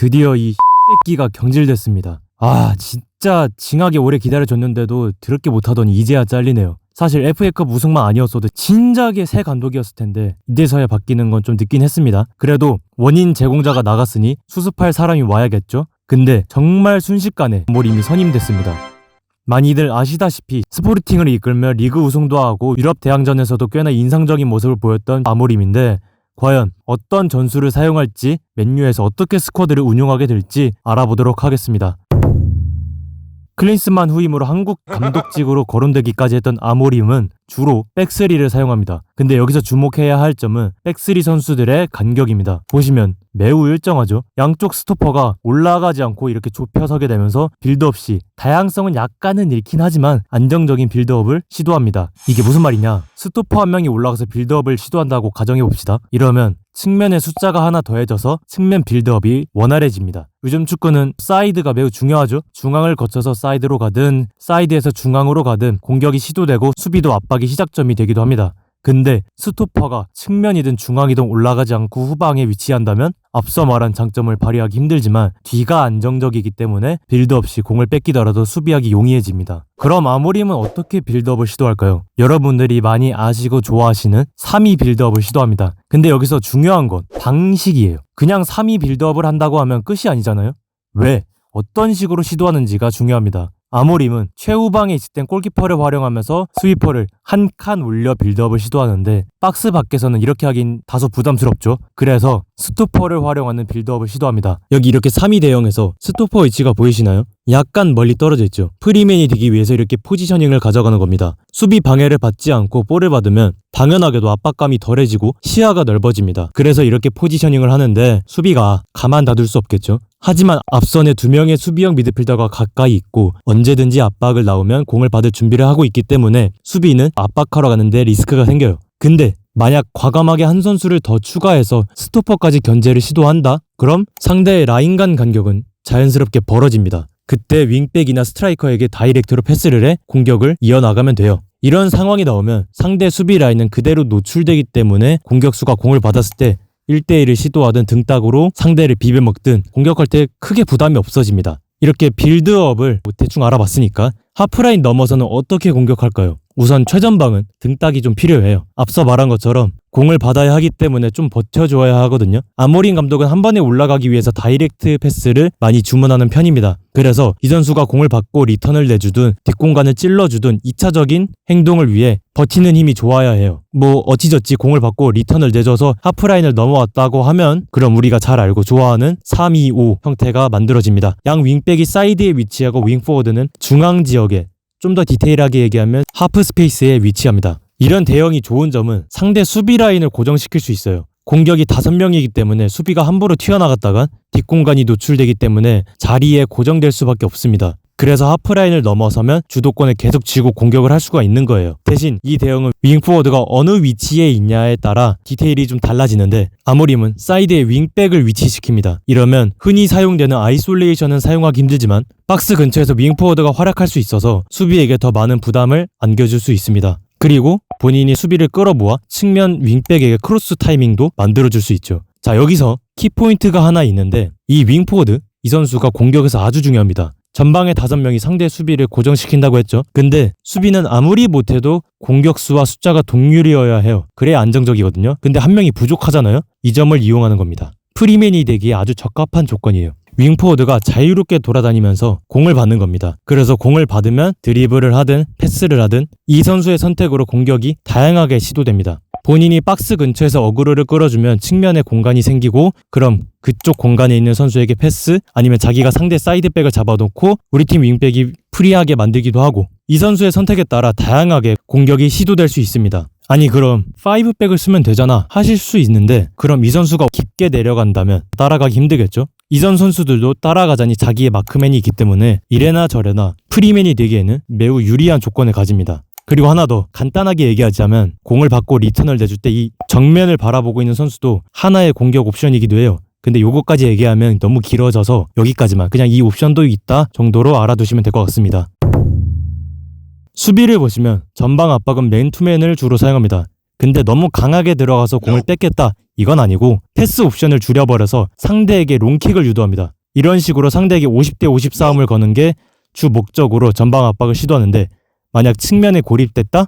드디어 이 새끼가 경질됐습니다. 진짜 징하게 오래 기다려줬는데도 드럽게 못하더니 이제야 잘리네요. 사실 FA컵 우승만 아니었어도 진작에 새 감독이었을 텐데 이제서야 바뀌는 건 좀 늦긴 했습니다. 그래도 원인 제공자가 나갔으니 수습할 사람이 와야겠죠? 근데 정말 순식간에 아모림이 선임됐습니다. 많이들 아시다시피 스포르팅을 이끌며 리그 우승도 하고 유럽 대항전에서도 꽤나 인상적인 모습을 보였던 아모림인데 과연 어떤 전술을 사용할지, 맨유에서 어떻게 스쿼드를 운용하게 될지 알아보도록 하겠습니다. 클린스만 후임으로 한국 감독직으로 거론되기까지 했던 아모림은 주로 백스리를 사용합니다. 근데 여기서 주목해야 할 점은 백스리 선수들의 간격입니다. 보시면 매우 일정하죠. 양쪽 스토퍼가 올라가지 않고 이렇게 좁혀서게 되면서 빌드업 시 다양성은 약간은 잃긴 하지만 안정적인 빌드업을 시도합니다. 이게 무슨 말이냐? 스토퍼 한 명이 올라가서 빌드업을 시도한다고 가정해봅시다. 이러면 측면에 숫자가 하나 더해져서 측면 빌드업이 원활해집니다. 요즘 축구는 사이드가 매우 중요하죠. 중앙을 거쳐서 사이드로 가든 사이드에서 중앙으로 가든 공격이 시도되고 수비도 압박이 시작점이 되기도 합니다. 근데 스토퍼가 측면이든 중앙이든 올라가지 않고 후방에 위치한다면 앞서 말한 장점을 발휘하기 힘들지만 뒤가 안정적이기 때문에 빌드업 시 공을 뺏기더라도 수비하기 용이해집니다. 그럼 아모림은 어떻게 빌드업을 시도할까요? 여러분들이 많이 아시고 좋아하시는 3위 빌드업을 시도합니다. 근데 여기서 중요한 건 방식이에요. 그냥 3위 빌드업을 한다고 하면 끝이 아니잖아요? 왜? 어떤 식으로 시도하는지가 중요합니다. 아모림은 최후방에 있을 땐 골키퍼를 활용하면서 스위퍼를 한 칸 올려 빌드업을 시도하는데 박스 밖에서는 이렇게 하긴 다소 부담스럽죠. 그래서 스토퍼를 활용하는 빌드업을 시도합니다. 여기 이렇게 3위 대형에서 스토퍼 위치가 보이시나요? 약간 멀리 떨어져 있죠. 프리맨이 되기 위해서 이렇게 포지셔닝을 가져가는 겁니다. 수비 방해를 받지 않고 볼을 받으면 당연하게도 압박감이 덜해지고 시야가 넓어집니다. 그래서 이렇게 포지셔닝을 하는데 수비가 가만 놔둘 수 없겠죠. 하지만 앞선에 2명의 수비형 미드필더가 가까이 있고 언제든지 압박을 나오면 공을 받을 준비를 하고 있기 때문에 수비는 압박하러 가는데 리스크가 생겨요. 근데 만약 과감하게 한 선수를 더 추가해서 스토퍼까지 견제를 시도한다? 그럼 상대의 라인 간 간격은 자연스럽게 벌어집니다. 그때 윙백이나 스트라이커에게 다이렉트로 패스를 해 공격을 이어나가면 돼요. 이런 상황이 나오면 상대 수비 라인은 그대로 노출되기 때문에 공격수가 공을 받았을 때 1대1을 시도하든 등딱으로 상대를 비벼먹든 공격할 때 크게 부담이 없어집니다. 이렇게 빌드업을 대충 알아봤으니까 하프라인 넘어서는 어떻게 공격할까요? 우선 최전방은 등딱이 좀 필요해요. 앞서 말한 것처럼 공을 받아야 하기 때문에 좀 버텨줘야 하거든요. 아모림 감독은 한 번에 올라가기 위해서 다이렉트 패스를 많이 주문하는 편입니다. 그래서 이 선수가 공을 받고 리턴을 내주든 뒷공간을 찔러주든 2차적인 행동을 위해 버티는 힘이 좋아야 해요. 어찌저찌 공을 받고 리턴을 내줘서 하프라인을 넘어왔다고 하면 그럼 우리가 잘 알고 좋아하는 3-2-5 형태가 만들어집니다. 양 윙백이 사이드에 위치하고 윙포워드는 중앙 지역에 좀 더 디테일하게 얘기하면 하프 스페이스에 위치합니다. 이런 대형이 좋은 점은 상대 수비 라인을 고정시킬 수 있어요. 공격이 5명이기 때문에 수비가 함부로 튀어나갔다간 뒷공간이 노출되기 때문에 자리에 고정될 수밖에 없습니다. 그래서 하프라인을 넘어서면 주도권을 계속 쥐고 공격을 할 수가 있는 거예요. 대신 이 대형은 윙포워드가 어느 위치에 있냐에 따라 디테일이 좀 달라지는데 아모림은 사이드에 윙백을 위치시킵니다. 이러면 흔히 사용되는 아이솔레이션은 사용하기 힘들지만 박스 근처에서 윙포워드가 활약할 수 있어서 수비에게 더 많은 부담을 안겨줄 수 있습니다. 그리고 본인이 수비를 끌어모아 측면 윙백에게 크로스 타이밍도 만들어줄 수 있죠. 자, 여기서 키포인트가 하나 있는데 이 윙포워드, 이 선수가 공격에서 아주 중요합니다. 전방에 5명이 상대 수비를 고정시킨다고 했죠. 근데 수비는 아무리 못해도 공격수와 숫자가 동률이어야 해요. 그래야 안정적이거든요. 근데 한 명이 부족하잖아요. 이 점을 이용하는 겁니다. 프리맨이 되기에 아주 적합한 조건이에요. 윙포워드가 자유롭게 돌아다니면서 공을 받는 겁니다. 그래서 공을 받으면 드리블을 하든 패스를 하든 이 선수의 선택으로 공격이 다양하게 시도됩니다. 본인이 박스 근처에서 어그로를 끌어주면 측면에 공간이 생기고 그럼 그쪽 공간에 있는 선수에게 패스 아니면 자기가 상대 사이드백을 잡아놓고 우리 팀 윙백이 프리하게 만들기도 하고 이 선수의 선택에 따라 다양하게 공격이 시도될 수 있습니다. 아니 그럼 5백을 쓰면 되잖아 하실 수 있는데 그럼 이 선수가 깊게 내려간다면 따라가기 힘들겠죠? 이전 선수들도 따라가자니 자기의 마크맨이 있기 때문에 이래나 저래나 프리맨이 되기에는 매우 유리한 조건을 가집니다. 그리고 하나 더 간단하게 얘기하자면 공을 받고 리턴을 내줄 때 이 정면을 바라보고 있는 선수도 하나의 공격 옵션이기도 해요. 근데 요거까지 얘기하면 너무 길어져서 여기까지만 그냥 이 옵션도 있다 정도로 알아두시면 될 것 같습니다. 수비를 보시면 전방 압박은 맨투맨을 주로 사용합니다. 근데 너무 강하게 들어가서 공을 뺏겠다 이건 아니고 패스 옵션을 줄여버려서 상대에게 롱킥을 유도합니다. 이런 식으로 상대에게 50대 50 싸움을 거는 게 주 목적으로 전방 압박을 시도하는데 만약 측면에 고립됐다?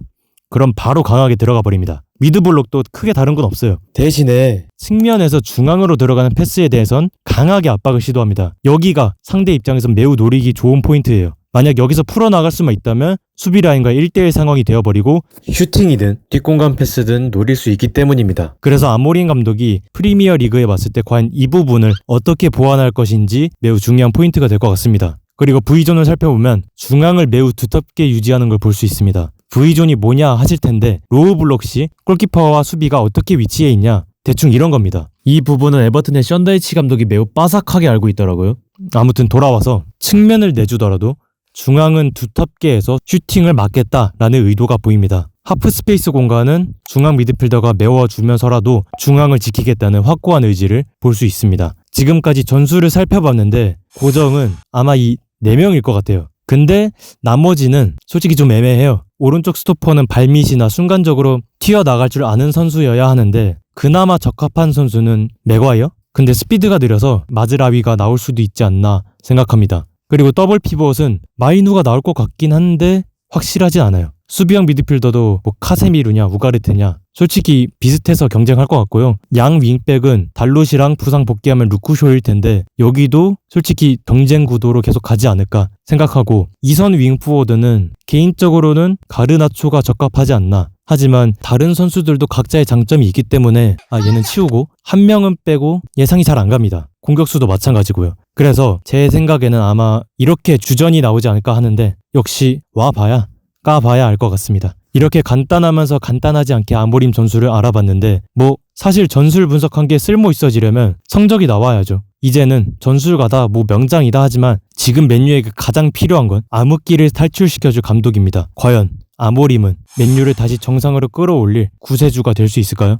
그럼 바로 강하게 들어가 버립니다. 미드블록도 크게 다른 건 없어요. 대신에 측면에서 중앙으로 들어가는 패스에 대해선 강하게 압박을 시도합니다. 여기가 상대 입장에선 매우 노리기 좋은 포인트예요. 만약 여기서 풀어나갈 수만 있다면 수비 라인과 1대1 상황이 되어버리고 슈팅이든 뒷공간 패스든 노릴 수 있기 때문입니다. 그래서 아모린 감독이 프리미어 리그에 왔을 때 과연 이 부분을 어떻게 보완할 것인지 매우 중요한 포인트가 될 것 같습니다. 그리고 V존을 살펴보면 중앙을 매우 두텁게 유지하는 걸 볼 수 있습니다. V존이 뭐냐 하실 텐데 로우 블록 시 골키퍼와 수비가 어떻게 위치해 있냐 대충 이런 겁니다. 이 부분은 에버튼의 션다이치 감독이 매우 빠삭하게 알고 있더라고요. 아무튼 돌아와서 측면을 내주더라도 중앙은 두텁게 해서 슈팅을 막겠다라는 의도가 보입니다. 하프 스페이스 공간은 중앙 미드필더가 메워주면서라도 중앙을 지키겠다는 확고한 의지를 볼 수 있습니다. 지금까지 전술을 살펴봤는데 고정은 아마 이 4명일 것 같아요. 근데 나머지는 솔직히 좀 애매해요. 오른쪽 스토퍼는 발밑이나 순간적으로 튀어나갈 줄 아는 선수여야 하는데 그나마 적합한 선수는 맥과이어? 근데 스피드가 느려서 마즈라위가 나올 수도 있지 않나 생각합니다. 그리고 더블 피벗은 마이누가 나올 것 같긴 한데 확실하지 않아요. 수비형 미드필더도 뭐 카세미루냐 우가르테냐 솔직히 비슷해서 경쟁할 것 같고요. 양 윙백은 달롯이랑 부상 복귀하면 루쿠쇼일 텐데 여기도 솔직히 경쟁 구도로 계속 가지 않을까 생각하고 2선 윙포워드는 개인적으로는 가르나초가 적합하지 않나. 하지만 다른 선수들도 각자의 장점이 있기 때문에 얘는 치우고 한 명은 빼고 예상이 잘 안 갑니다. 공격수도 마찬가지고요. 그래서 제 생각에는 아마 이렇게 주전이 나오지 않을까 하는데 역시 와봐야 까봐야 알 것 같습니다. 이렇게 간단하면서 간단하지 않게 아모림 전술을 알아봤는데 뭐 사실 전술 분석한 게 쓸모 있어지려면 성적이 나와야죠. 이제는 전술가다 뭐 명장이다 하지만 지금 맨유에게 가장 필요한 건 암흑기를 탈출시켜줄 감독입니다. 과연 아모림은 맨유를 다시 정상으로 끌어올릴 구세주가 될 수 있을까요?